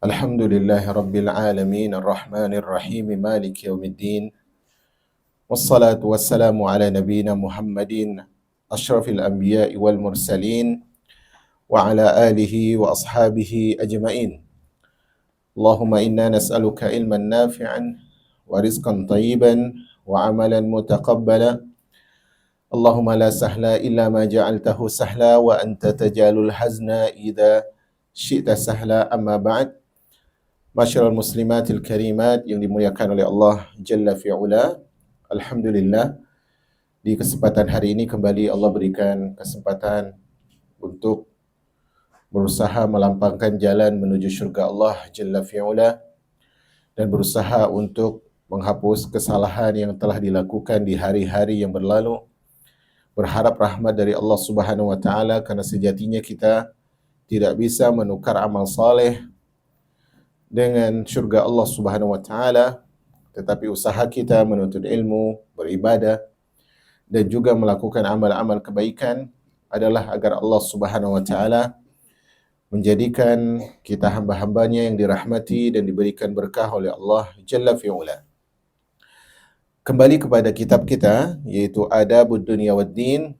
Alhamdulillahi Rabbil Alamin Ar-Rahmanir Rahim Maliki Yawmiddin Wassalatu wassalamu ala nabiyina Muhammadin Ashrafil Anbiya'i wal Mursalin Wa ala alihi wa ashabihi ajma'in. Allahumma inna nas'aluka ilman nafi'an Wa rizqan tayyiban Wa amalan mutaqabbala. Allahumma la sahla illa ma ja'altahu sahla Wa anta tajalul hazna idha syi'ta sahla. Amma ba'd. Masyarul muslimatil karimat yang dimuliakan oleh Allah Jalla fi'ula. Alhamdulillah, di kesempatan hari ini kembali Allah berikan kesempatan untuk berusaha melampangkan jalan menuju syurga Allah Jalla fi'ula dan berusaha untuk menghapus kesalahan yang telah dilakukan di hari-hari yang berlalu. Berharap rahmat dari Allah Subhanahu wa taala, karena sejatinya kita tidak bisa menukar amal saleh dengan syurga Allah Subhanahu wa taala, tetapi usaha kita menuntut ilmu, beribadah dan juga melakukan amal-amal kebaikan adalah agar Allah Subhanahu wa taala menjadikan kita hamba-hambanya yang dirahmati dan diberikan berkah oleh Allah Jalla fi'ula. Kembali kepada kitab kita, yaitu Adabud Dunya Waddin,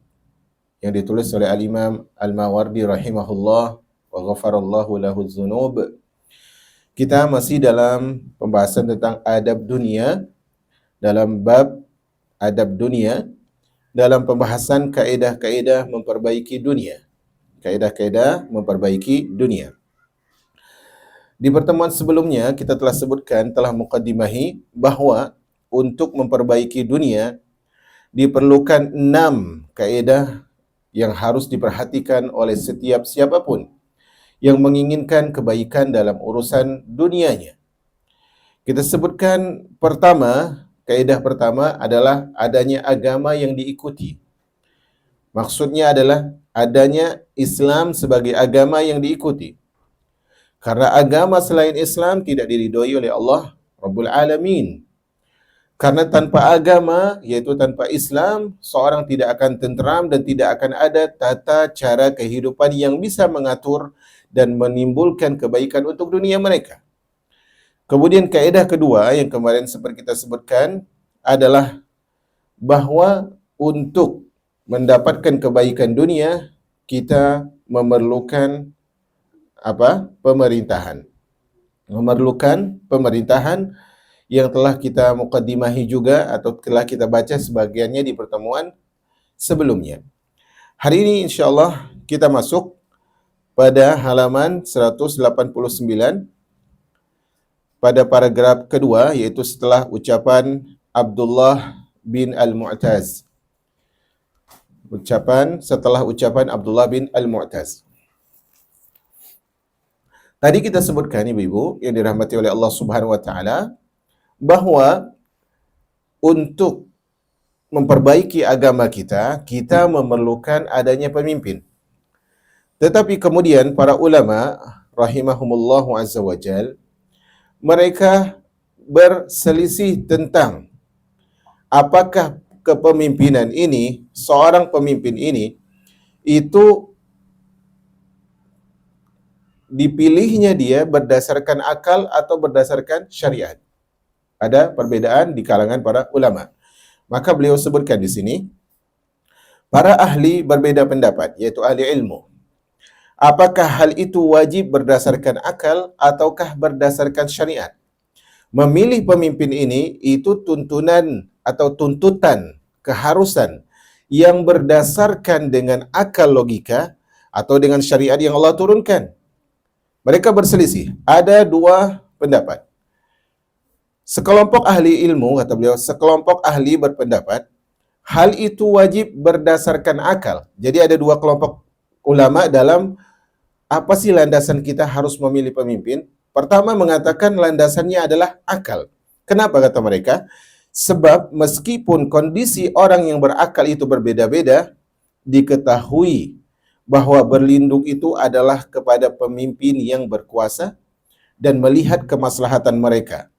yang ditulis oleh Al-Imam Al-Mawardi rahimahullah wa ghafarallahu lahu dzunub. Kita masih dalam pembahasan tentang adab dunia, dalam bab adab dunia, dalam pembahasan kaedah-kaedah memperbaiki dunia. Kaedah-kaedah memperbaiki dunia. Di pertemuan sebelumnya kita telah sebutkan, telah mukaddimahi bahwa untuk memperbaiki dunia diperlukan 6 kaedah yang harus diperhatikan oleh setiap siapapun yang menginginkan kebaikan dalam urusan dunianya. Kita sebutkan kaedah pertama adalah adanya agama yang diikuti. Maksudnya adalah adanya Islam sebagai agama yang diikuti. Karena agama selain Islam tidak diridhoi oleh Allah Rabbul Alamin. Karena tanpa agama, yaitu tanpa Islam, seorang tidak akan tenteram dan tidak akan ada tata cara kehidupan yang bisa mengatur dan menimbulkan kebaikan untuk dunia mereka. Kemudian kaedah kedua yang kemarin seperti kita sebutkan adalah bahwa untuk mendapatkan kebaikan dunia kita memerlukan pemerintahan. Memerlukan pemerintahan yang telah kita mukaddimahi juga atau telah kita baca sebagiannya di pertemuan sebelumnya. Hari ini insyaallah kita masuk pada halaman 189 pada paragraf kedua, yaitu setelah ucapan Abdullah bin Al-Mu'taz. Setelah ucapan Abdullah bin Al-Mu'taz. Tadi kita sebutkan, ibu-ibu yang dirahmati oleh Allah Subhanahu wa taala, bahwa untuk memperbaiki agama kita memerlukan adanya pemimpin. Tetapi kemudian para ulama rahimahumullahu azza wajal, mereka berselisih tentang apakah kepemimpinan ini, seorang pemimpin ini itu dipilihnya dia berdasarkan akal atau berdasarkan syariat. Ada perbedaan di kalangan para ulama. Maka beliau sebutkan di sini, para ahli berbeda pendapat, yaitu ahli ilmu. Apakah hal itu wajib berdasarkan akal ataukah berdasarkan syariat? Memilih pemimpin ini itu tuntunan atau tuntutan, keharusan yang berdasarkan dengan akal logika atau dengan syariat yang Allah turunkan. Mereka berselisih. Ada 2 pendapat. Sekelompok ahli ilmu, kata beliau, sekelompok ahli berpendapat hal itu wajib berdasarkan akal. Jadi ada 2 kelompok ulama dalam apa sih landasan kita harus memilih pemimpin. Pertama mengatakan landasannya adalah akal. Kenapa kata mereka? Sebab meskipun kondisi orang yang berakal itu berbeda-beda, diketahui bahwa berlindung itu adalah kepada pemimpin yang berkuasa dan melihat kemaslahatan mereka.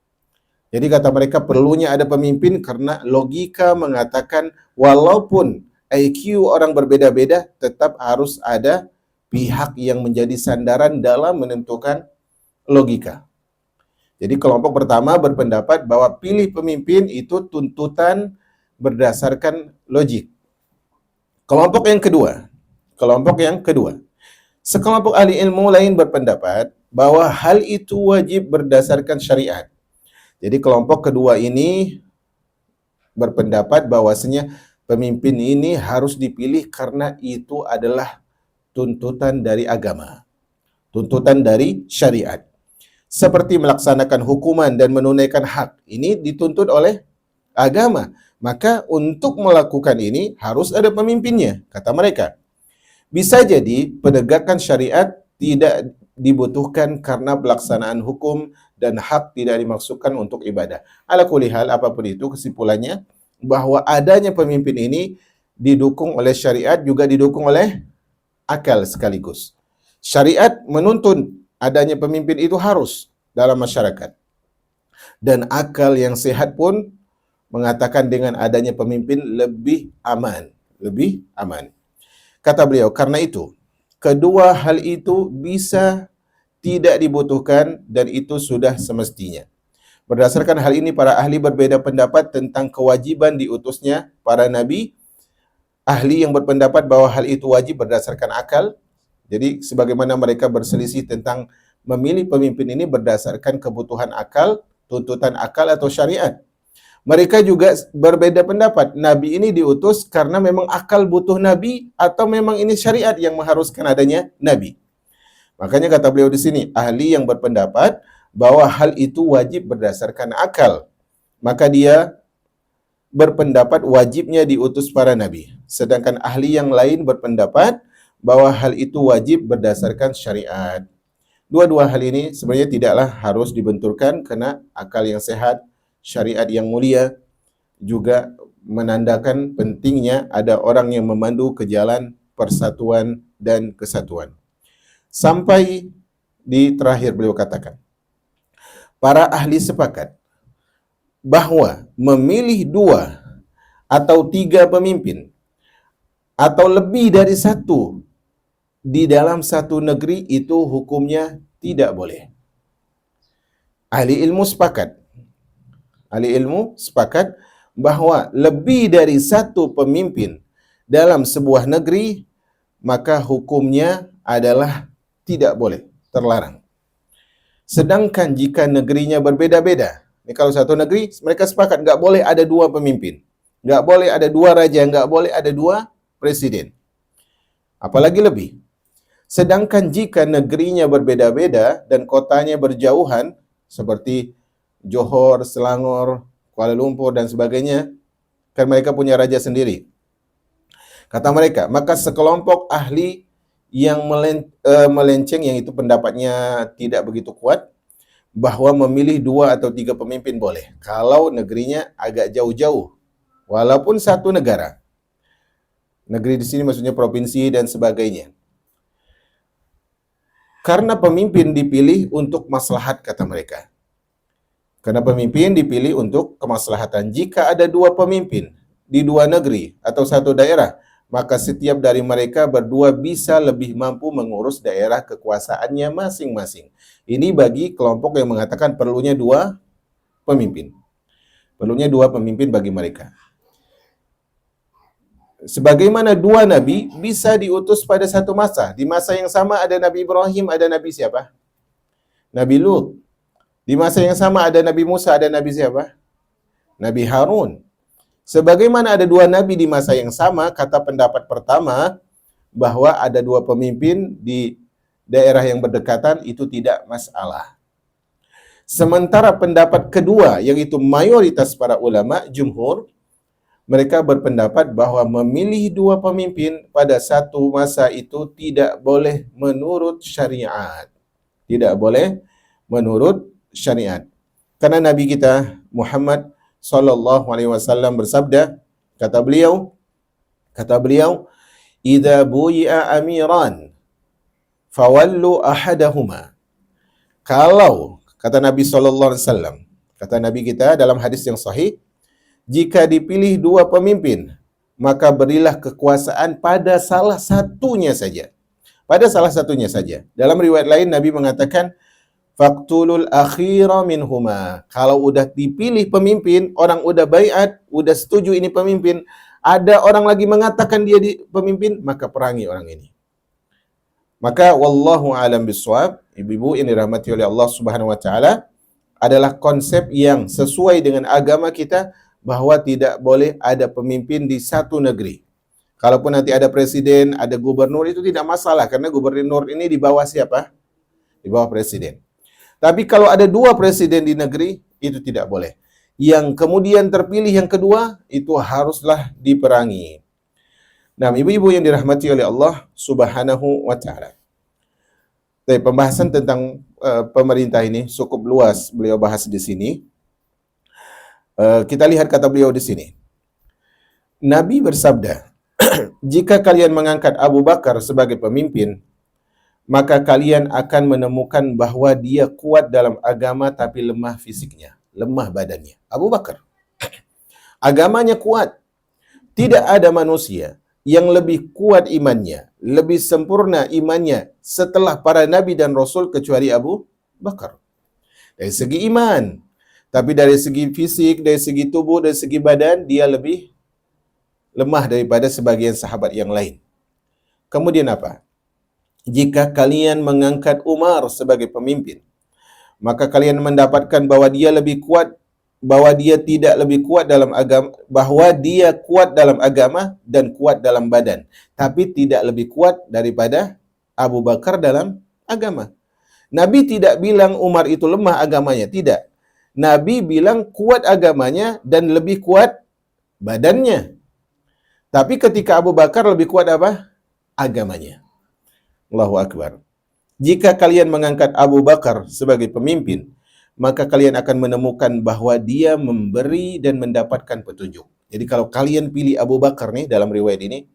Jadi kata mereka perlunya ada pemimpin karena logika mengatakan walaupun IQ orang berbeda-beda, tetap harus ada pihak yang menjadi sandaran dalam menentukan logika. Jadi kelompok pertama berpendapat bahwa pilih pemimpin itu tuntutan berdasarkan logik. Kelompok yang kedua, sekelompok ahli ilmu lain berpendapat bahwa hal itu wajib berdasarkan syariat. Jadi kelompok kedua ini berpendapat bahwasanya pemimpin ini harus dipilih karena itu adalah tuntutan dari agama, tuntutan dari syariat. Seperti melaksanakan hukuman dan menunaikan hak, ini dituntut oleh agama. Maka untuk melakukan ini harus ada pemimpinnya, kata mereka. Bisa jadi penegakan syariat tidak dibutuhkan karena pelaksanaan hukum dan hak tidak dimaksudkan untuk ibadah. Ala kulli hal, apapun itu kesimpulannya, bahwa adanya pemimpin ini didukung oleh syariat, juga didukung oleh akal sekaligus. Syariat menuntun adanya pemimpin itu harus dalam masyarakat. Dan akal yang sehat pun mengatakan dengan adanya pemimpin lebih aman. Kata beliau, karena itu, kedua hal itu bisa tidak dibutuhkan dan itu sudah semestinya. Berdasarkan hal ini, para ahli berbeda pendapat tentang kewajiban diutusnya para nabi. Ahli yang berpendapat bahwa hal itu wajib berdasarkan akal. Jadi sebagaimana mereka berselisih tentang memilih pemimpin ini berdasarkan kebutuhan akal, tuntutan akal atau syariat. Mereka juga berbeda pendapat. Nabi ini diutus karena memang akal butuh nabi atau memang ini syariat yang mengharuskan adanya nabi. Makanya kata beliau di sini, ahli yang berpendapat bahwa hal itu wajib berdasarkan akal, maka dia berpendapat wajibnya diutus para nabi. Sedangkan ahli yang lain berpendapat bahwa hal itu wajib berdasarkan syariat. Dua-dua hal ini sebenarnya tidaklah harus dibenturkan karena akal yang sehat, syariat yang mulia juga menandakan pentingnya ada orang yang memandu ke jalan persatuan dan kesatuan. Sampai di terakhir beliau katakan, para ahli sepakat bahwa memilih 2 atau 3 pemimpin atau lebih dari 1 di dalam satu negeri itu hukumnya tidak boleh. Ahli ilmu sepakat bahwa lebih dari 1 pemimpin dalam sebuah negeri maka hukumnya adalah tidak boleh, terlarang. Sedangkan jika negerinya berbeda-beda, kalau satu negeri mereka sepakat nggak boleh ada 2 pemimpin, nggak boleh ada 2 raja, nggak boleh ada 2 presiden, apalagi lebih. Sedangkan jika negerinya berbeda-beda dan kotanya berjauhan seperti Johor, Selangor, Kuala Lumpur dan sebagainya, kan mereka punya raja sendiri. Kata mereka, maka sekelompok ahli yang melenceng, yang itu pendapatnya tidak begitu kuat, bahwa memilih 2 atau 3 pemimpin boleh, kalau negerinya agak jauh-jauh, walaupun satu negara. Negeri di sini maksudnya provinsi dan sebagainya. Karena pemimpin dipilih untuk maslahat, kata mereka. Karena pemimpin dipilih untuk kemaslahatan. Jika ada 2 pemimpin di 2 negeri atau satu daerah, maka setiap dari mereka berdua bisa lebih mampu mengurus daerah kekuasaannya masing-masing. Ini bagi kelompok yang mengatakan perlunya 2 pemimpin. Perlunya 2 pemimpin bagi mereka. Sebagaimana 2 nabi bisa diutus pada satu masa. Di masa yang sama ada Nabi Ibrahim, ada Nabi siapa? Nabi Lut. Di masa yang sama ada Nabi Musa, ada Nabi siapa? Nabi Harun. Sebagaimana ada 2 nabi di masa yang sama, kata pendapat pertama bahwa ada 2 pemimpin di daerah yang berdekatan itu tidak masalah. Sementara pendapat kedua, yaitu mayoritas para ulama, jumhur, mereka berpendapat bahwa memilih 2 pemimpin pada satu masa itu tidak boleh menurut syariat. Tidak boleh menurut syariat. Karena Nabi kita Muhammad sallallahu alaihi wasallam bersabda, kata beliau, "Idza buyi'a amiran fawallu ahadahuma." Kalau kata Nabi sallallahu alaihi wasallam, kata Nabi kita dalam hadis yang sahih, jika dipilih 2 pemimpin, maka berilah kekuasaan pada salah satunya saja. Pada salah satunya saja. Dalam riwayat lain Nabi mengatakan, Faqtulul akhira minhuma. Kalau udah dipilih pemimpin, orang udah baiat, udah setuju ini pemimpin, ada orang lagi mengatakan dia di pemimpin, maka perangi orang ini. Maka wallahu alam biswab, ibu-ibu yang dirahmati oleh Allah Subhanahu wa taala, adalah konsep yang sesuai dengan agama kita bahwa tidak boleh ada pemimpin di satu negeri. Kalaupun nanti ada presiden, ada gubernur, itu tidak masalah karena gubernur ini di bawah siapa? Di bawah presiden. Tapi kalau ada dua presiden di negeri, itu tidak boleh. Yang kemudian terpilih yang kedua, itu haruslah diperangi. Nah, ibu-ibu yang dirahmati oleh Allah Subhanahu wa taala. Tapi pembahasan tentang pemerintah ini cukup luas beliau bahas di sini. Kita lihat kata beliau di sini. Nabi bersabda, jika kalian mengangkat Abu Bakar sebagai pemimpin, maka kalian akan menemukan bahwa dia kuat dalam agama tapi lemah fisiknya, lemah badannya. Abu Bakar, agamanya kuat. Tidak ada manusia yang lebih kuat imannya, lebih sempurna imannya setelah para nabi dan rasul kecuali Abu Bakar. Dari segi iman, tapi dari segi fisik, dari segi tubuh, dari segi badan, dia lebih lemah daripada sebagian sahabat yang lain. Kemudian apa? Jika kalian mengangkat Umar sebagai pemimpin, maka kalian mendapatkan bahwa dia lebih kuat, bahwa dia tidak lebih kuat dalam agama, bahwa dia kuat dalam agama dan kuat dalam badan, tapi tidak lebih kuat daripada Abu Bakar dalam agama. Nabi tidak bilang Umar itu lemah agamanya, tidak. Nabi bilang kuat agamanya dan lebih kuat badannya. Tapi ketika Abu Bakar lebih kuat apa? Agamanya. Allahu Akbar. Jika kalian mengangkat Abu Bakar sebagai pemimpin, maka kalian akan menemukan bahwa dia memberi dan mendapatkan petunjuk. Jadi kalau kalian pilih Abu Bakar nih dalam riwayat ini,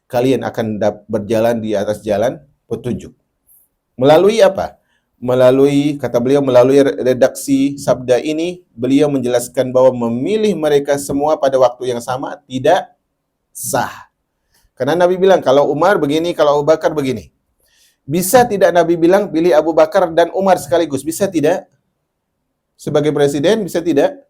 kalian akan berjalan di atas jalan petunjuk. Melalui apa? Melalui, kata beliau, melalui redaksi sabda ini, beliau menjelaskan bahwa memilih mereka semua pada waktu yang sama tidak sah. Karena Nabi bilang, kalau Umar begini, kalau Abu Bakar begini. Bisa tidak Nabi bilang pilih Abu Bakar dan Umar sekaligus? Bisa tidak? Sebagai presiden bisa tidak?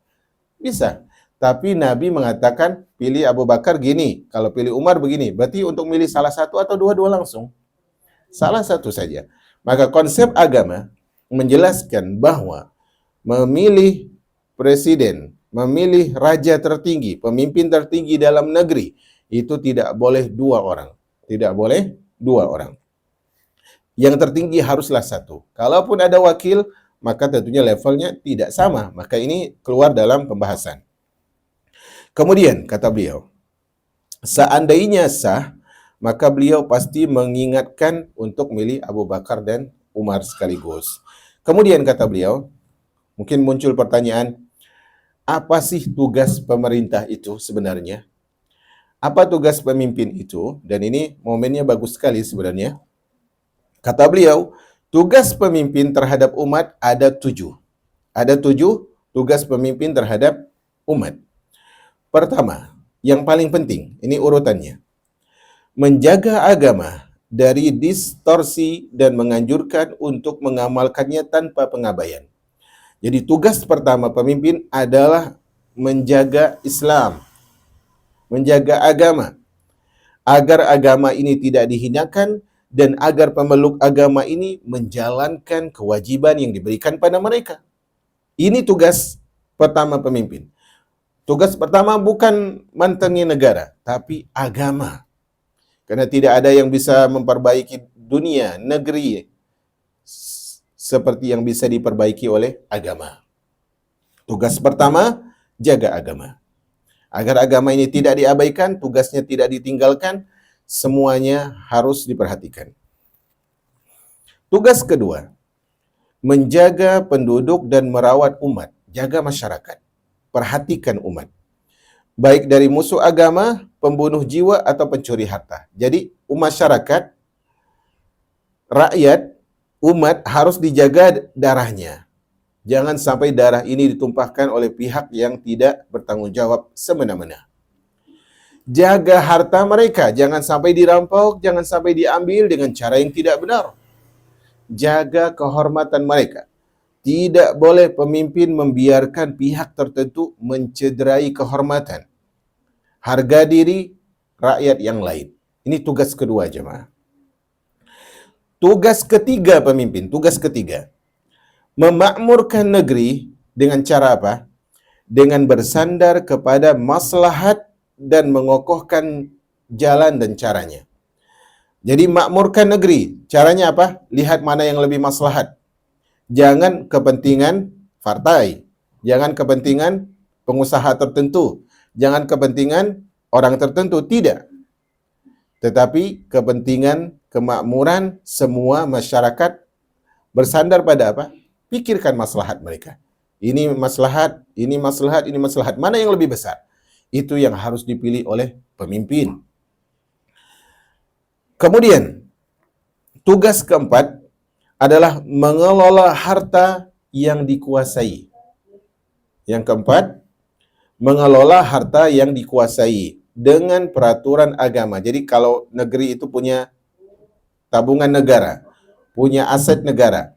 Bisa. Tapi Nabi mengatakan pilih Abu Bakar gini, kalau pilih Umar begini. Berarti untuk milih salah satu atau dua-dua langsung? Salah satu saja. Maka konsep agama menjelaskan bahwa memilih presiden, memilih raja tertinggi, pemimpin tertinggi dalam negeri, itu tidak boleh dua orang. Tidak boleh dua orang. Yang tertinggi haruslah satu. Kalaupun ada wakil, maka tentunya levelnya tidak sama. Maka ini keluar dalam pembahasan. Kemudian, kata beliau, seandainya sah, maka beliau pasti mengingatkan untuk milih Abu Bakar dan Umar sekaligus. Kemudian, kata beliau, mungkin muncul pertanyaan, apa sih tugas pemerintah itu sebenarnya? Apa tugas pemimpin itu? Dan ini momennya bagus sekali sebenarnya. Kata beliau, tugas pemimpin terhadap umat ada 7. Ada 7 tugas pemimpin terhadap umat. Pertama, yang paling penting, ini urutannya. Menjaga agama dari distorsi dan menganjurkan untuk mengamalkannya tanpa pengabaian. Jadi tugas pertama pemimpin adalah menjaga Islam, menjaga agama, agar agama ini tidak dihinakan, dan agar pemeluk agama ini menjalankan kewajiban yang diberikan pada mereka. Ini tugas pertama pemimpin. Tugas pertama bukan mantengi negara, tapi agama. Karena tidak ada yang bisa memperbaiki dunia, negeri, seperti yang bisa diperbaiki oleh agama. Tugas pertama, jaga agama. Agar agama ini tidak diabaikan, tugasnya tidak ditinggalkan, semuanya harus diperhatikan. Tugas kedua, menjaga penduduk dan merawat umat, jaga masyarakat, perhatikan umat. Baik dari musuh agama, pembunuh jiwa, atau pencuri harta. Jadi, masyarakat, rakyat, umat harus dijaga darahnya. Jangan sampai darah ini ditumpahkan oleh pihak yang tidak bertanggung jawab semena-mena. Jaga harta mereka, jangan sampai dirampok, jangan sampai diambil dengan cara yang tidak benar. Jaga kehormatan mereka. Tidak boleh pemimpin membiarkan pihak tertentu mencederai kehormatan, harga diri rakyat yang lain. Ini tugas kedua, jemaah. Tugas ketiga pemimpin, tugas ketiga, memakmurkan negeri dengan cara apa? Dengan bersandar kepada maslahat dan mengokohkan jalan dan caranya. Jadi makmurkan negeri, caranya apa? Lihat mana yang lebih maslahat. Jangan kepentingan partai, jangan kepentingan pengusaha tertentu, jangan kepentingan orang tertentu, tidak. Tetapi kepentingan kemakmuran semua masyarakat bersandar pada apa? Pikirkan maslahat mereka. Ini maslahat, ini maslahat, ini maslahat. Mana yang lebih besar? Itu yang harus dipilih oleh pemimpin. Kemudian, tugas keempat adalah mengelola harta yang dikuasai. Yang keempat, mengelola harta yang dikuasai dengan peraturan agama. Jadi kalau negeri itu punya tabungan negara, punya aset negara,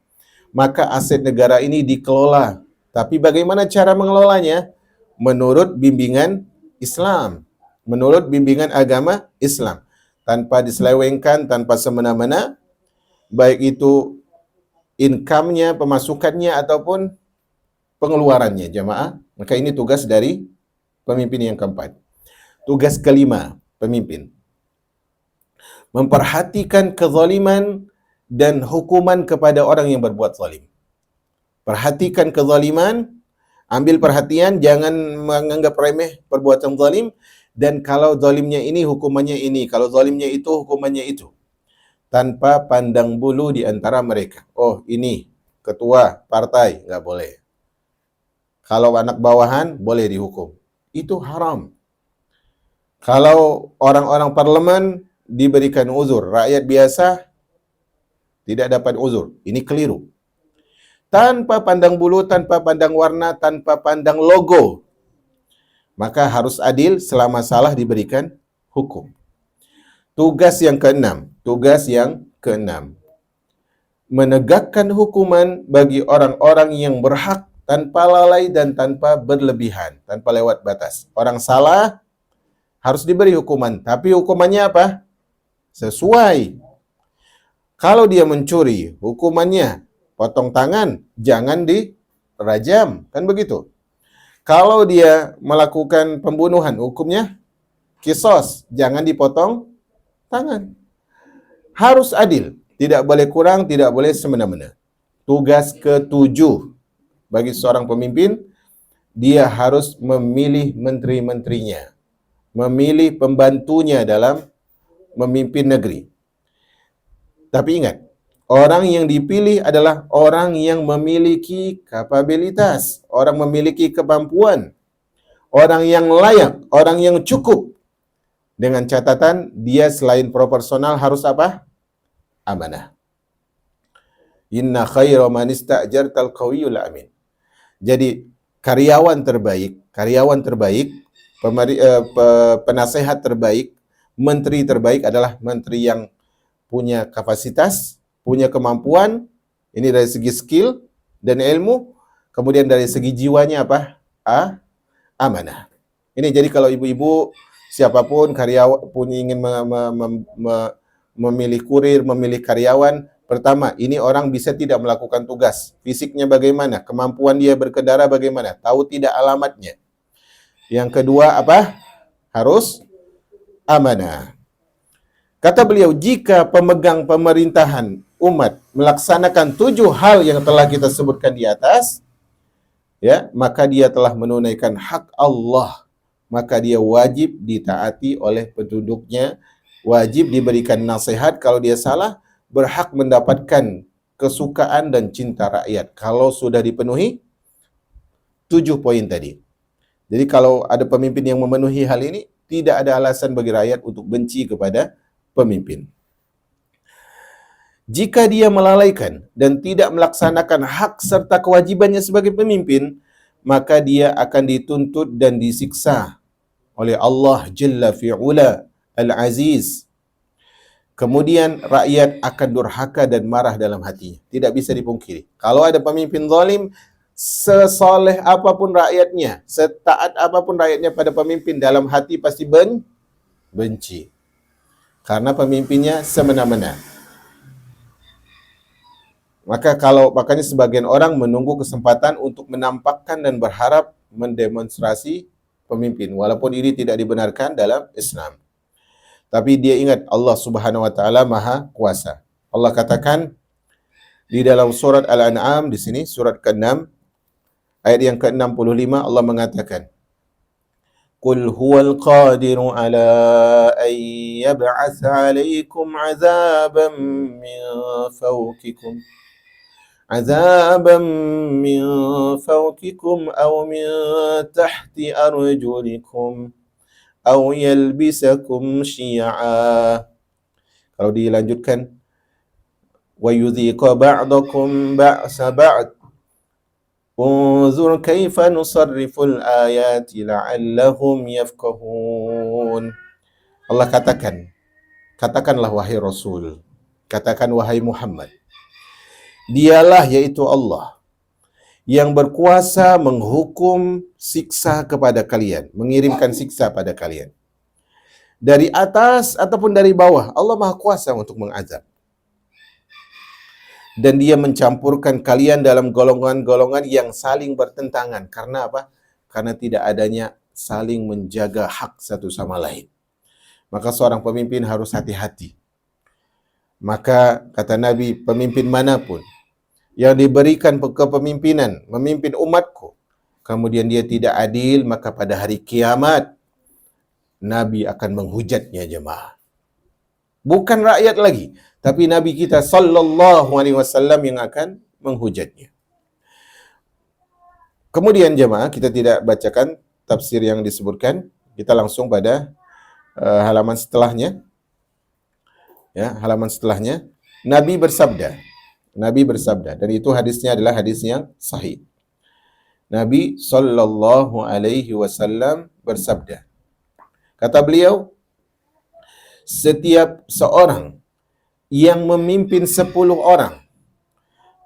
maka aset negara ini dikelola. Tapi bagaimana cara mengelolanya? Menurut bimbingan Islam, menurut bimbingan agama Islam, tanpa diselewengkan, tanpa semena-mena, baik itu income-nya, pemasukannya, ataupun pengeluarannya, jamaah. Maka ini tugas dari pemimpin yang keempat. Tugas kelima, pemimpin, memperhatikan kezaliman dan hukuman kepada orang yang berbuat zalim. Perhatikan kezaliman, ambil perhatian, jangan menganggap remeh perbuatan zalim, dan kalau zalimnya ini, hukumannya ini, kalau zalimnya itu, hukumannya itu. Tanpa pandang bulu di antara mereka. Oh, ini ketua partai, nggak boleh. Kalau anak bawahan, boleh dihukum. Itu haram. Kalau orang-orang parlemen diberikan uzur, rakyat biasa tidak dapat uzur. Ini keliru. Tanpa pandang bulu, tanpa pandang warna, tanpa pandang logo. Maka harus adil, selama salah diberikan hukum. Tugas yang keenam, menegakkan hukuman bagi orang-orang yang berhak tanpa lalai dan tanpa berlebihan, tanpa lewat batas. Orang salah harus diberi hukuman, tapi hukumannya apa? Sesuai. Kalau dia mencuri, hukumannya potong tangan, jangan dirajam, kan begitu. Kalau dia melakukan pembunuhan, hukumnya kisos, jangan dipotong tangan. Harus adil, tidak boleh kurang, tidak boleh semena-mena. Tugas ketujuh bagi seorang pemimpin, dia harus memilih menteri-menterinya, memilih pembantunya dalam memimpin negeri. Tapi ingat, orang yang dipilih adalah orang yang memiliki kapabilitas, orang memiliki kemampuan, orang yang layak, orang yang cukup. Dengan catatan, dia selain proporsional harus apa? Amanah. Inna khaira man ista'jartal qawiyul amin. Jadi karyawan terbaik, penasehat terbaik, menteri terbaik adalah menteri yang punya kapasitas, punya kemampuan, ini dari segi skill dan ilmu, kemudian dari segi jiwanya apa? Amanah. Ini jadi kalau ibu-ibu, siapapun karyawan pun ingin memilih kurir, memilih karyawan, pertama, ini orang bisa tidak melakukan tugas. Fisiknya bagaimana? Kemampuan dia berkendara bagaimana? Tahu tidak alamatnya? Yang kedua apa? Harus amanah. Kata beliau, jika pemegang pemerintahan umat melaksanakan 7 hal yang telah kita sebutkan di atas, ya, maka dia telah menunaikan hak Allah. Maka dia wajib ditaati oleh penduduknya, wajib diberikan nasihat kalau dia salah, berhak mendapatkan kesukaan dan cinta rakyat. Kalau sudah dipenuhi 7 poin tadi. Jadi kalau ada pemimpin yang memenuhi hal ini, tidak ada alasan bagi rakyat untuk benci kepada pemimpin. Jika dia melalaikan dan tidak melaksanakan hak serta kewajibannya sebagai pemimpin, maka dia akan dituntut dan disiksa oleh Allah Jalla fi'ula Al-Aziz. Kemudian rakyat akan durhaka dan marah dalam hatinya. Tidak bisa dipungkiri. Kalau ada pemimpin zalim, sesoleh apapun rakyatnya, setaat apapun rakyatnya pada pemimpin, dalam hati pasti benci. Karena pemimpinnya semena-mena. Makanya sebagian orang menunggu kesempatan untuk menampakkan dan berharap mendemonstrasi pemimpin. Walaupun ini tidak dibenarkan dalam Islam. Tapi dia ingat Allah Subhanahu wa taala Maha Kuasa. Allah katakan di dalam surat Al-An'am di sini surat ke-6 ayat yang ke-65 Allah mengatakan Qul huwal qadiru ala an yab'atsa 'alaikum 'adzaban min fawqikum aw min tahti arjulikum aw yalbisakum syi'a. Kalau dilanjutkan wa yudhiqa ba'dakum ba'sa ba'd unzur kaifa nusarriful ayati la'allahum yafqahun. Allah katakanlah wahai Rasul, katakan wahai Muhammad, dialah yaitu Allah yang berkuasa menghukum siksa kepada kalian, mengirimkan siksa pada kalian. Dari atas ataupun dari bawah, Allah Maha Kuasa untuk mengazab. Dan dia mencampurkan kalian dalam golongan-golongan yang saling bertentangan. Karena apa? Karena tidak adanya saling menjaga hak satu sama lain. Maka seorang pemimpin harus hati-hati. Maka kata Nabi, pemimpin manapun yang diberikan kepemimpinan, memimpin umatku, kemudian dia tidak adil, maka pada hari kiamat, Nabi akan menghujatnya jemaah. Bukan rakyat lagi, tapi Nabi kita sallallahu alaihi wasallam yang akan menghujatnya. Kemudian jemaah, kita tidak bacakan tafsir yang disebutkan, kita langsung pada halaman setelahnya. Ya, halaman setelahnya, Nabi bersabda, dan itu hadisnya adalah hadis yang sahih. Nabi sallallahu alaihi wasallam bersabda. Kata beliau, setiap seorang yang memimpin 10 orang,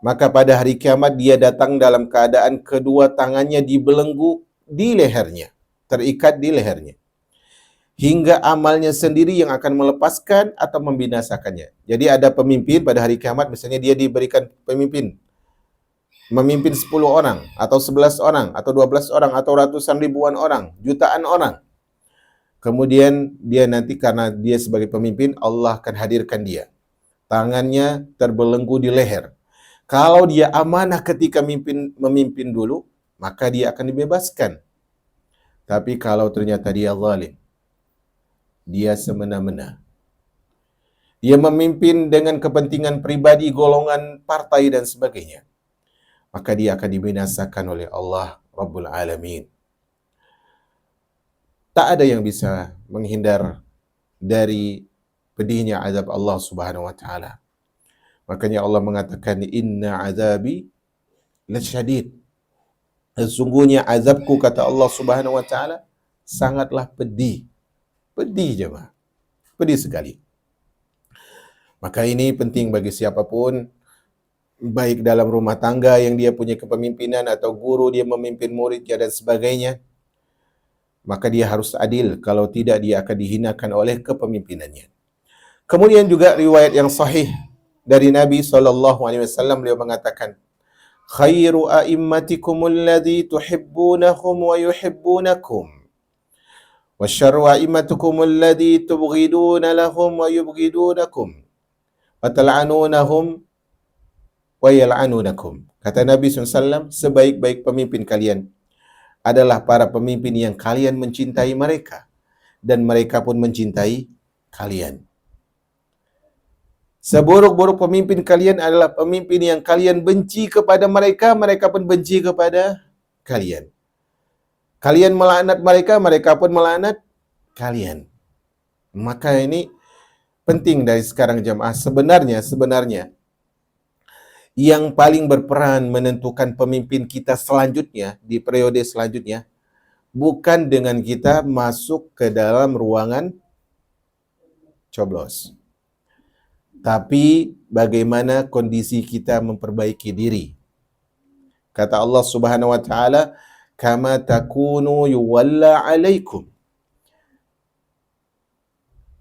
maka pada hari kiamat dia datang dalam keadaan kedua tangannya dibelenggu di lehernya, terikat di lehernya. Hingga amalnya sendiri yang akan melepaskan atau membinasakannya. Jadi ada pemimpin pada hari kiamat, misalnya dia diberikan pemimpin, memimpin 10 orang, atau 11 orang, atau 12 orang, atau ratusan ribuan orang, jutaan orang. Kemudian dia nanti karena dia sebagai pemimpin, Allah akan hadirkan dia. Tangannya terbelenggu di leher. Kalau dia amanah ketika memimpin dulu, maka dia akan dibebaskan. Tapi kalau ternyata dia zalim, dia semena-mena, dia memimpin dengan kepentingan pribadi, golongan, partai dan sebagainya, maka dia akan dibinasakan oleh Allah Rabbul Alamin. Tak ada yang bisa menghindar dari pedihnya azab Allah Subhanahu wa taala. Makanya Allah mengatakan inna azabi lasyadid. Sesungguhnya azabku, kata Allah Subhanahu wa taala, sangatlah pedih. Pedih jemaah. Pedih sekali. Maka ini penting bagi siapapun, baik dalam rumah tangga yang dia punya kepemimpinan atau guru dia memimpin muridnya dan sebagainya, maka dia harus adil, kalau tidak dia akan dihinakan oleh kepemimpinannya. Kemudian juga riwayat yang sahih dari Nabi SAW, beliau mengatakan, khairu a'immatikumul ladzi tuhibbunahum wa yuhibbunakum wa syarru a'immatukumul ladzi tubghiduna lahum wa yubghidunakum wa tal'anunahum wa yal'anunakum. Kata Nabi SAW, sebaik-baik pemimpin kalian adalah para pemimpin yang kalian mencintai mereka dan mereka pun mencintai kalian. Seburuk-buruk pemimpin kalian adalah pemimpin yang kalian benci kepada mereka, mereka pun benci kepada kalian. Kalian melaknat mereka, mereka pun melaknat kalian. Maka ini penting dari sekarang jemaah. Sebenarnya yang paling berperan menentukan pemimpin kita selanjutnya, di periode selanjutnya, bukan dengan kita masuk ke dalam ruangan coblos. Tapi bagaimana kondisi kita memperbaiki diri. Kata Allah Subhanahu wa taala, "Kama takunu yuwalla 'alaikum."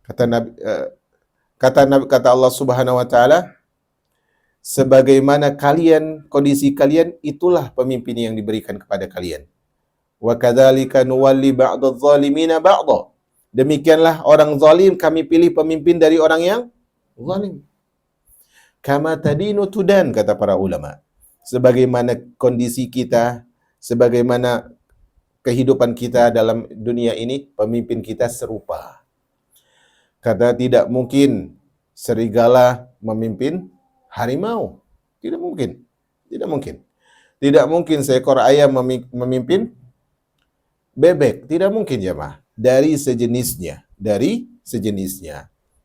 Kata Nabi kata Allah Subhanahu wa taala, sebagaimana kalian, kondisi kalian, itulah pemimpin yang diberikan kepada kalian. Wa kadzalika nuwalli ba'dadh zalimina ba'dha. Demikianlah orang zalim kami pilih pemimpin dari orang yang zalim. Kama tadinu tudan, kata para ulama. Sebagaimana kondisi kita, sebagaimana kehidupan kita dalam dunia ini, pemimpin kita serupa. Kata tidak mungkin serigala memimpin harimau. Tidak mungkin. Tidak mungkin. Tidak mungkin seekor ayam memimpin bebek. Tidak mungkin jemaah. Dari sejenisnya.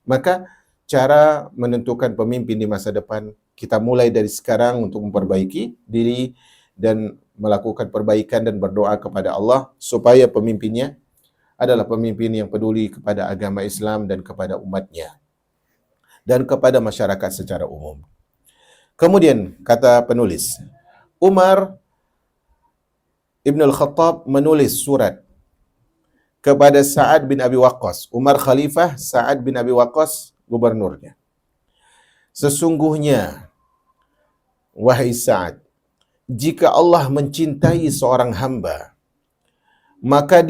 Maka cara menentukan pemimpin di masa depan, kita mulai dari sekarang untuk memperbaiki diri dan melakukan perbaikan dan berdoa kepada Allah supaya pemimpinnya adalah pemimpin yang peduli kepada agama Islam dan kepada umatnya dan kepada masyarakat secara umum. Kemudian kata penulis, Umar Ibn al-Khattab menulis surat kepada Sa'ad bin Abi Waqqas. Umar khalifah, Sa'ad bin Abi Waqqas gubernurnya. Sesungguhnya, wahai Sa'ad, jika Allah mencintai seorang hamba, maka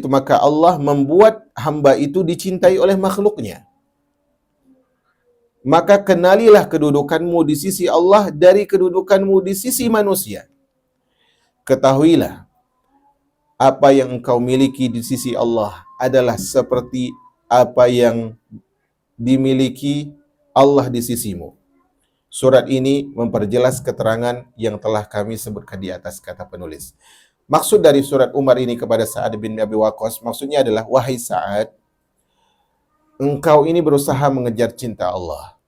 maka Allah membuat hamba itu dicintai oleh makhluknya. Maka kenalilah kedudukanmu di sisi Allah dari kedudukanmu di sisi manusia. Ketahuilah, apa yang engkau miliki di sisi Allah adalah seperti apa yang dimiliki Allah di sisimu. Surat ini memperjelas keterangan yang telah kami sebutkan di atas, kata penulis. Maksud dari surat Umar ini kepada Sa'ad bin Abi Waqqas, maksudnya adalah, wahai Sa'ad, engkau ini berusaha mengejar cinta Allah.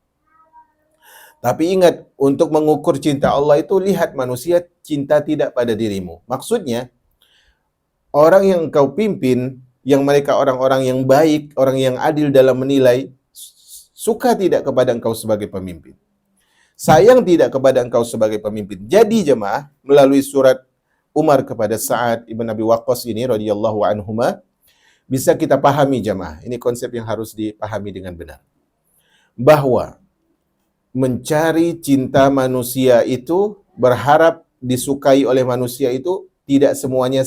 Tapi ingat, untuk mengukur cinta Allah itu, lihat manusia cinta tidak pada dirimu. Maksudnya, orang yang engkau pimpin, yang mereka orang-orang yang baik, orang yang adil dalam menilai, suka tidak kepada engkau sebagai pemimpin. Sayang tidak kepada engkau sebagai pemimpin. Jadi jemaah, melalui surat Umar kepada Sa'ad ibn Abi Waqqas ini, radhiyallahu anhuma, bisa kita pahami jemaah. Ini konsep yang harus dipahami dengan benar. Bahwa mencari cinta manusia itu, berharap disukai oleh manusia itu, tidak semuanya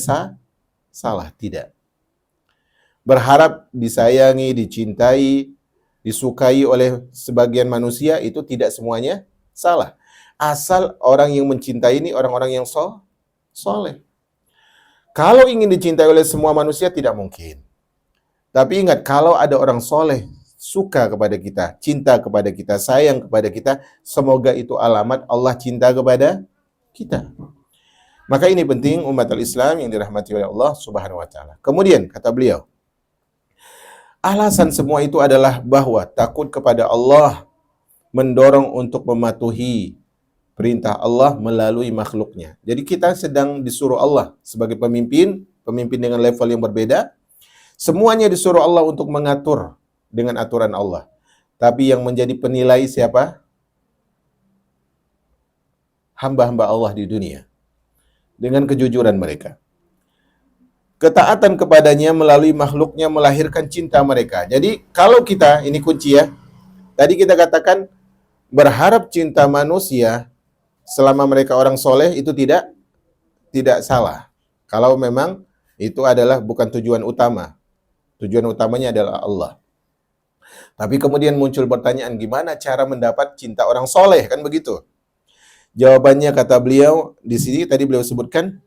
salah, tidak. Berharap disayangi, dicintai, disukai oleh sebagian manusia itu tidak semuanya salah. Asal orang yang mencintai ini orang-orang yang soleh. Kalau ingin dicintai oleh semua manusia tidak mungkin. Tapi ingat, kalau ada orang soleh, suka kepada kita, cinta kepada kita, sayang kepada kita, semoga itu alamat Allah cinta kepada kita. Maka ini penting umat al-Islam yang dirahmati oleh Allah Subhanahu wa taala. Kemudian kata beliau, alasan semua itu adalah bahwa takut kepada Allah mendorong untuk mematuhi perintah Allah melalui makhluknya. Jadi kita sedang disuruh Allah sebagai pemimpin dengan level yang berbeda. Semuanya disuruh Allah untuk mengatur dengan aturan Allah. Tapi yang menjadi penilai siapa? Hamba-hamba Allah di dunia. Dengan kejujuran mereka. Ketaatan kepadanya melalui makhluknya melahirkan cinta mereka. Jadi kalau kita, ini kunci ya, tadi kita katakan berharap cinta manusia selama mereka orang soleh itu tidak salah. Kalau memang itu adalah bukan tujuan utama. Tujuan utamanya adalah Allah. Tapi kemudian muncul pertanyaan, gimana cara mendapat cinta orang soleh, kan begitu? Jawabannya kata beliau, di sini tadi beliau sebutkan,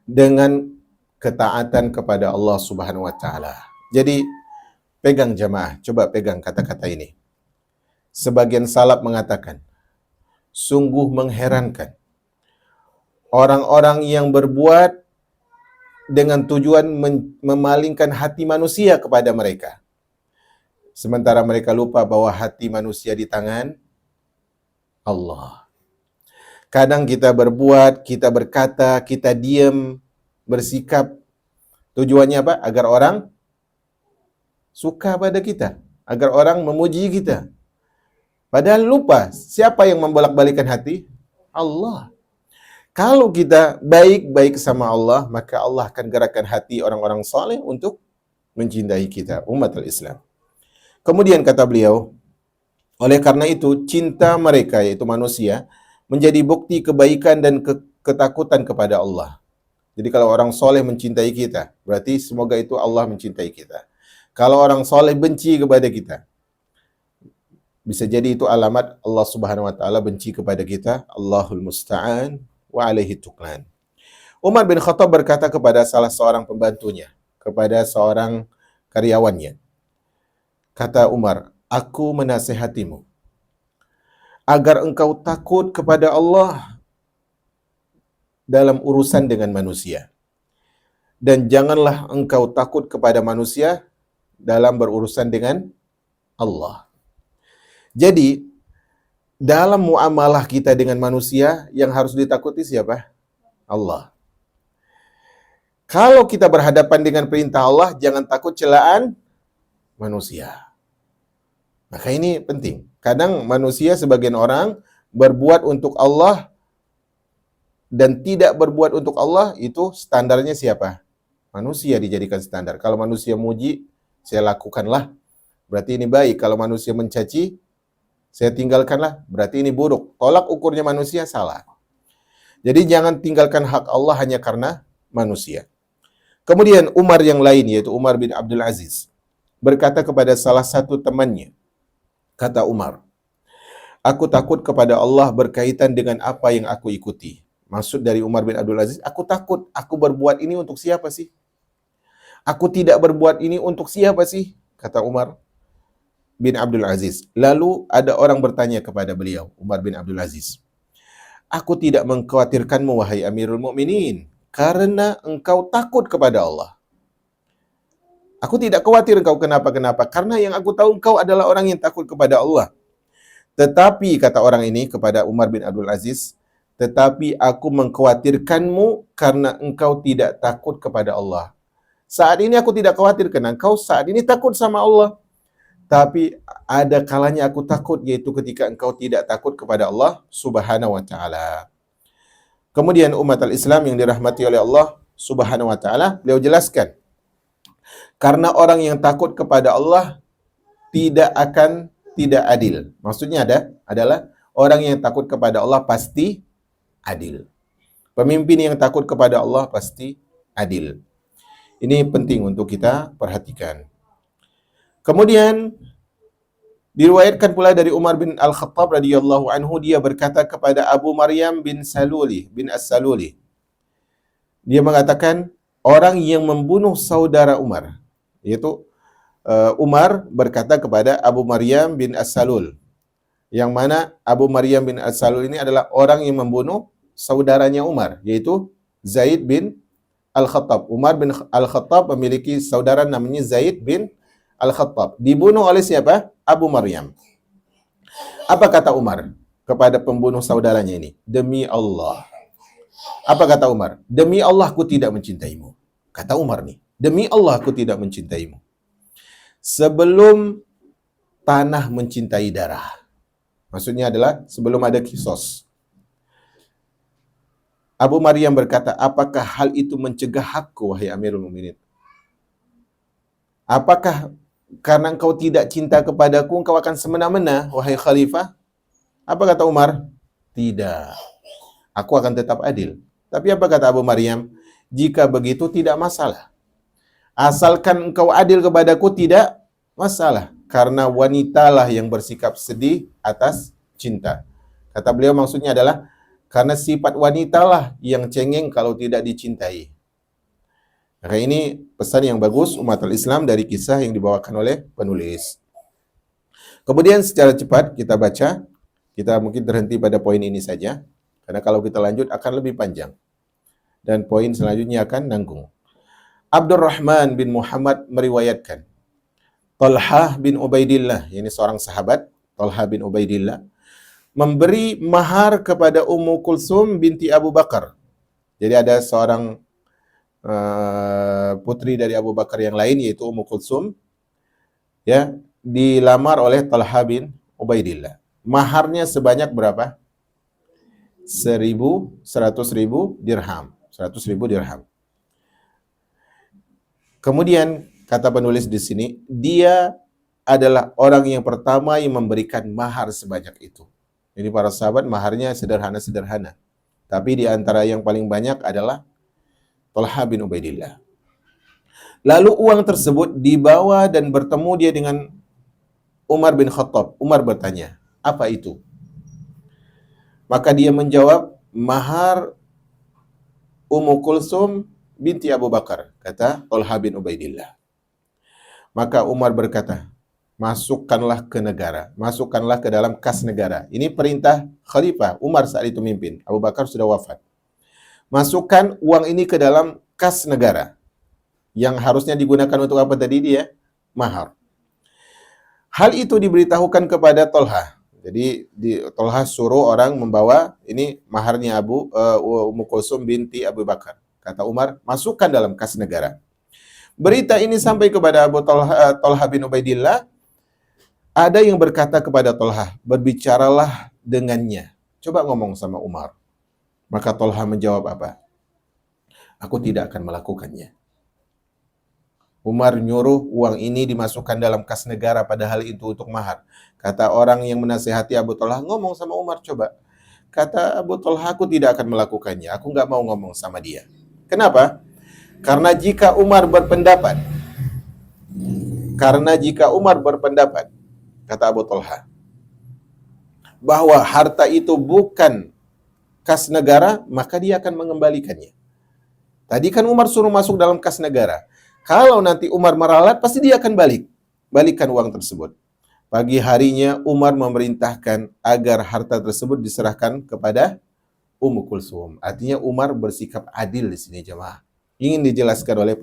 dengan ketaatan kepada Allah Subhanahu wa taala. Jadi pegang jamaah, coba pegang kata-kata ini. Sebagian salaf mengatakan, sungguh mengherankan orang-orang yang berbuat dengan tujuan memalingkan hati manusia kepada mereka. Sementara mereka lupa bahwa hati manusia di tangan Allah. Kadang kita berbuat, kita berkata, kita diam, bersikap. Tujuannya apa? Agar orang suka pada kita. agar orang memuji kita. Padahal lupa, siapa yang membolak-balikan hati? Allah. Kalau kita baik-baik sama Allah, maka Allah akan gerakkan hati orang-orang saleh untuk mencintai kita, umat Islam. Kemudian kata beliau, oleh karena itu cinta mereka, yaitu manusia, menjadi bukti kebaikan dan ketakutan kepada Allah. Jadi kalau orang soleh mencintai kita, berarti semoga itu Allah mencintai kita. Kalau orang soleh benci kepada kita, bisa jadi itu alamat Allah Subhanahu wa taala benci kepada kita. Allahul musta'an wa alaihi tuklan. Umar bin Khattab berkata kepada salah seorang pembantunya, kepada seorang karyawannya. Kata Umar, aku menasihatimu agar engkau takut kepada Allah dalam urusan dengan manusia. Dan janganlah engkau takut kepada manusia dalam berurusan dengan Allah. Jadi, dalam muamalah kita dengan manusia, yang harus ditakuti siapa? Allah. Kalau kita berhadapan dengan perintah Allah, jangan takut celaan manusia. Maka ini penting. Kadang manusia sebagian orang berbuat untuk Allah dan tidak berbuat untuk Allah, itu standarnya siapa? Manusia dijadikan standar. Kalau manusia muji, saya lakukanlah, berarti ini baik. Kalau manusia mencaci, saya tinggalkanlah, berarti ini buruk. Tolak ukurnya manusia salah. Jadi jangan tinggalkan hak Allah hanya karena manusia. Kemudian Umar yang lain, yaitu Umar bin Abdul Aziz, berkata kepada salah satu temannya, kata Umar, aku takut kepada Allah berkaitan dengan apa yang aku ikuti. Maksud dari Umar bin Abdul Aziz, aku takut, aku berbuat ini untuk siapa sih? Aku tidak berbuat ini untuk siapa sih? Kata Umar bin Abdul Aziz. Lalu ada orang bertanya kepada beliau, Umar bin Abdul Aziz, aku tidak mengkhawatirkanmu wahai Amirul Mukminin, karena engkau takut kepada Allah. Aku tidak khawatir engkau kenapa-kenapa, karena yang aku tahu engkau adalah orang yang takut kepada Allah. Tetapi, kata orang ini kepada Umar bin Abdul Aziz, tetapi aku mengkhawatirkanmu karena engkau tidak takut kepada Allah. Saat ini aku tidak khawatir karena engkau saat ini takut sama Allah. Tapi ada kalanya aku takut, yaitu ketika engkau tidak takut kepada Allah Subhanahu wa ta'ala. Kemudian umat al-Islam yang dirahmati oleh Allah Subhanahu wa ta'ala, beliau jelaskan, karena orang yang takut kepada Allah tidak adil. Maksudnya adalah orang yang takut kepada Allah pasti adil. Pemimpin yang takut kepada Allah pasti adil. Ini penting untuk kita perhatikan. Kemudian diriwayatkan pula dari Umar bin Al-Khattab radhiyallahu anhu, dia berkata kepada Abu Maryam bin As-Saluli. Dia mengatakan, orang yang membunuh saudara Umar, yaitu Umar berkata kepada Abu Maryam bin As-Salul, yang mana Abu Maryam bin As-Salul ini adalah orang yang membunuh saudaranya Umar, yaitu Zaid bin Al-Khattab. Umar bin Al-Khattab memiliki saudara namanya Zaid bin Al-Khattab. Dibunuh oleh siapa? Abu Maryam. Apa kata Umar kepada pembunuh saudaranya ini? Demi Allah. Apa kata Umar? Demi Allah aku tidak mencintaimu. Kata Umar nih, demi Allah aku tidak mencintaimu. Sebelum tanah mencintai darah. Maksudnya adalah sebelum ada kisos. Abu Maryam berkata, apakah hal itu mencegah hakku, wahai Amirul Mukminin? Apakah karena engkau tidak cinta kepadaku, engkau akan semena-mena, wahai Khalifah? Apa kata Umar? Tidak. Aku akan tetap adil. Tapi apa kata Abu Maryam? Jika begitu tidak masalah. Asalkan engkau adil kepadaku tidak masalah. Karena wanitalah yang bersikap sedih atas cinta. Kata beliau maksudnya adalah, karena sifat wanitalah yang cengeng kalau tidak dicintai. Maka ini pesan yang bagus umat al-Islam dari kisah yang dibawakan oleh penulis. Kemudian secara cepat kita baca, kita mungkin terhenti pada poin ini saja, karena kalau kita lanjut akan lebih panjang. Dan poin selanjutnya akan nanggung. Abdurrahman bin Muhammad meriwayatkan, Talhah bin Ubaidillah, ini seorang sahabat, Talhah bin Ubaidillah, memberi mahar kepada Ummu Kulsum binti Abu Bakar. Jadi ada seorang putri dari Abu Bakar yang lain, yaitu Ummu Kulsum. Ya, dilamar oleh Talha bin Ubaidillah. Maharnya sebanyak berapa? 100.000 dirham. 100.000 dirham. Kemudian kata penulis di sini, dia adalah orang yang pertama yang memberikan mahar sebanyak itu. Jadi para sahabat maharnya sederhana-sederhana. Tapi di antara yang paling banyak adalah Talha bin Ubaidillah. Lalu uang tersebut dibawa dan bertemu dia dengan Umar bin Khattab. Umar bertanya, apa itu? Maka dia menjawab, mahar Ummu Kulsum binti Abu Bakar, kata Talha bin Ubaidillah. Maka Umar berkata, masukkanlah ke negara, masukkanlah ke dalam kas negara. Ini perintah Khalifah Umar saat itu memimpin. Abu Bakar sudah wafat. Masukkan uang ini ke dalam kas negara. Yang harusnya digunakan untuk apa tadi dia? Mahar. Hal itu diberitahukan kepada Talha. Jadi Talha suruh orang membawa ini maharnya Ummu Kulsum binti Abu Bakar. Kata Umar, masukkan dalam kas negara. Berita ini sampai kepada Talha bin Ubaidillah. Ada yang berkata kepada Talha, berbicaralah dengannya. Coba ngomong sama Umar. Maka Talha menjawab apa? Aku tidak akan melakukannya. Umar nyuruh uang ini dimasukkan dalam kas negara, padahal itu untuk mahar. Kata orang yang menasihati Abu Talha, ngomong sama Umar coba. Kata Abu Talha, aku tidak akan melakukannya. Aku nggak mau ngomong sama dia. Kenapa? Karena jika Umar berpendapat, kata Abu Talha, bahwa harta itu bukan kas negara, maka dia akan mengembalikannya. Tadi kan Umar suruh masuk dalam kas negara. Kalau nanti Umar meralat, pasti dia akan balikkan uang tersebut. Pagi harinya Umar memerintahkan agar harta tersebut diserahkan kepada Ummu Kulsum. Artinya Umar bersikap adil di sini jemaah. Ingin dijelaskan oleh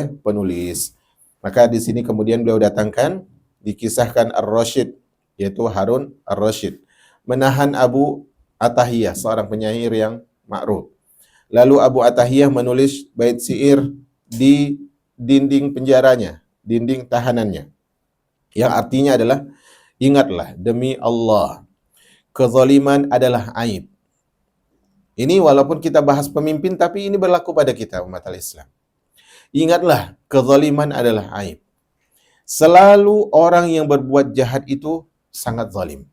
penulis. Maka di sini kemudian beliau datangkan, dikisahkan Ar-Rasyid, yaitu Harun Ar-Rasyid, menahan Abu Atahiyah, seorang penyair yang ma'ruf. Lalu Abu Atahiyah menulis bait syair di dinding penjaranya, dinding tahanannya. Yang artinya adalah, ingatlah demi Allah, kezaliman adalah aib. Ini walaupun kita bahas pemimpin, tapi ini berlaku pada kita umat al-Islam. Ingatlah, kezaliman adalah aib. Selalu orang yang berbuat jahat itu sangat zalim.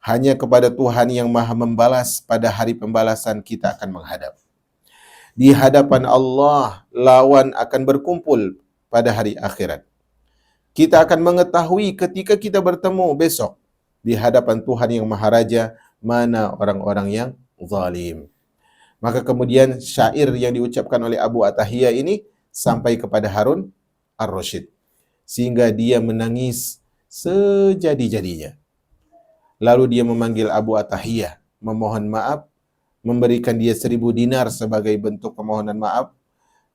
Hanya kepada Tuhan yang Maha membalas, pada hari pembalasan kita akan menghadap. Di hadapan Allah, lawan akan berkumpul pada hari akhirat. Kita akan mengetahui ketika kita bertemu besok di hadapan Tuhan yang Maha Raja, mana orang-orang yang zalim. Maka kemudian syair yang diucapkan oleh Abu Atahiyah ini sampai kepada Harun Ar-Rasyid, sehingga dia menangis sejadi-jadinya. Lalu dia memanggil Abu Atahiyah, memohon maaf, memberikan dia 1.000 dinar sebagai bentuk permohonan maaf,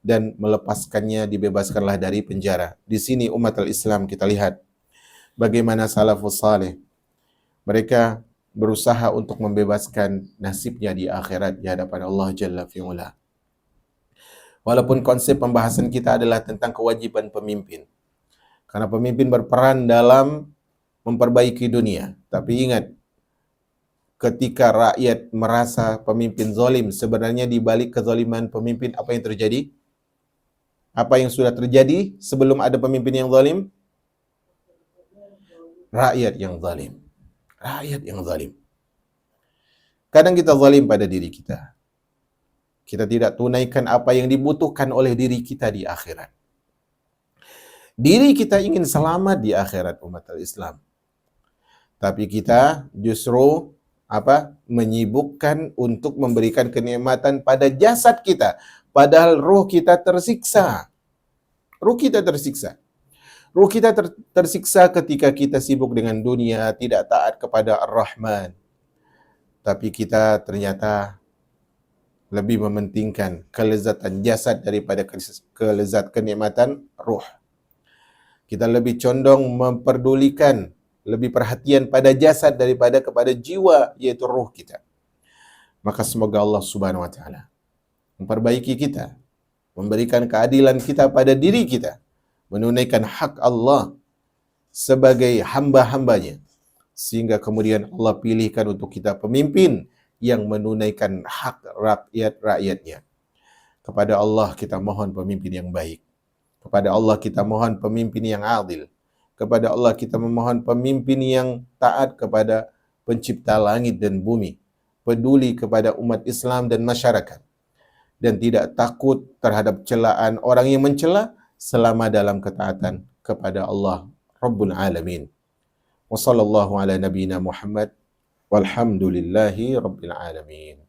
dan melepaskannya, dibebaskanlah dari penjara. Di sini umat al-Islam kita lihat bagaimana salafus saleh. Mereka berusaha untuk membebaskan nasibnya di akhirat di hadapan Allah Jalla fi'ula. Walaupun konsep pembahasan kita adalah tentang kewajiban pemimpin. Karena pemimpin berperan dalam memperbaiki dunia. Tapi ingat, ketika rakyat merasa pemimpin zalim, sebenarnya di balik kezaliman pemimpin apa yang terjadi? Apa yang sudah terjadi sebelum ada pemimpin yang zalim? Rakyat yang zalim. Rakyat yang zalim. Kadang kita zalim pada diri kita. Kita tidak tunaikan apa yang dibutuhkan oleh diri kita di akhirat. Diri kita ingin selamat di akhirat umat al-Islam. Tapi kita justru menyibukkan untuk memberikan kenikmatan pada jasad kita. Padahal ruh kita tersiksa. Ruh kita tersiksa. Ruh kita tersiksa ketika kita sibuk dengan dunia, tidak taat kepada Ar-Rahman. Tapi kita ternyata lebih mementingkan kelezatan jasad daripada kelezatan kenikmatan ruh. Kita lebih condong memperdulikan, lebih perhatian pada jasad daripada kepada jiwa, yaitu ruh kita. Maka semoga Allah Subhanahu wa taala memperbaiki kita, memberikan keadilan kita pada diri kita, menunaikan hak Allah sebagai hamba-hambanya, sehingga kemudian Allah pilihkan untuk kita pemimpin yang menunaikan hak rakyat-rakyatnya. Kepada Allah kita mohon pemimpin yang baik. Kepada Allah kita mohon pemimpin yang adil. Kepada Allah kita memohon pemimpin yang taat kepada pencipta langit dan bumi, peduli kepada umat Islam dan masyarakat, dan tidak takut terhadap celaan orang yang mencela selama dalam ketaatan kepada Allah Rabbul Alamin. Wa sallallahu ala nabiyyina Muhammad walhamdulillahi rabbil alamin.